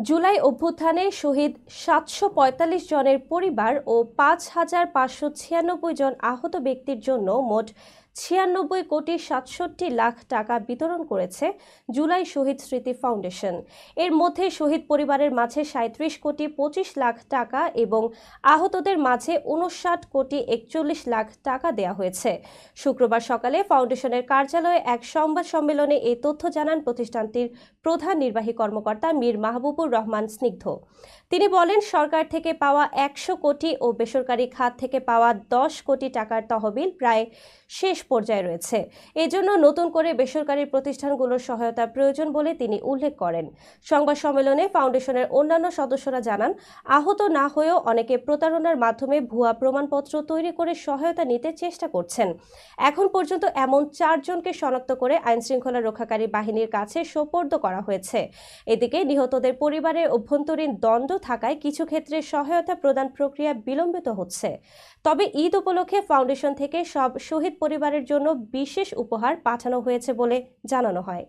জুলাই অভ্যুত্থানে শহীদ ৭৪৫ জনের পরিবার ও ৫,৫৯৬ জন আহত ব্যক্তির জন্য মোট ৯৬,৬৭,০০,০০০ টাকা বিতরণ করেছে জুলাই শহীদ স্মৃতি ফাউন্ডেশন। এর মধ্যে শহীদ পরিবারের মাঝে ৩৭,২৫,০০,০০০ টাকা এবং আহতদের মাঝে ৫৯,৪১,০০,০০০ টাকা দেওয়া হয়েছে। শুক্রবার সকালে ফাউন্ডেশনের কার্যালয়ে এক সংবাদ সম্মেলনে এই তথ্য জানান প্রতিষ্ঠানটির প্রধান নির্বাহী কর্মকর্তা মীর মাহবুবুর রহমান স্নিগ্ধ। তিনি বলেন, সরকার থেকে পাওয়া ১০০ কোটি ও বেসরকারি খাত থেকে পাওয়া ১০ কোটি টাকার তহবিল প্রায় শেষ পর্যায়ে রয়েছে। এজন্য নতুন করে বেসরকারি প্রতিষ্ঠানগুলোর সহায়তা প্রয়োজন বলে তিনি উল্লেখ করেন। সংবাদ সম্মেলনে ফাউন্ডেশনের অন্যান্য সদস্যরা জানান, আহত না হয়েও অনেকে প্রতারণার মাধ্যমে ভুয়া প্রমাণপত্র তৈরি করে সহায়তা নিতে চেষ্টা করছেন। এখন পর্যন্ত এমন ৪ জনকে শনাক্ত করে আইনশৃঙ্খলা রক্ষাকারী বাহিনীর কাছে সোপর্দ করা হয়েছে। এদিকে নিহতদের পরিবারের অভ্যন্তরীণ দ্বন্দ্ব থাকায় কিছু ক্ষেত্রে সহায়তা প্রদান প্রক্রিয়া বিলম্বিত হচ্ছে। তবে ঈদ উপলক্ষে ফাউন্ডেশন থেকে সব শহীদ পরিবারের জন্য বিশেষ উপহার পাঠানো হয়েছে বলে জানানো হয়।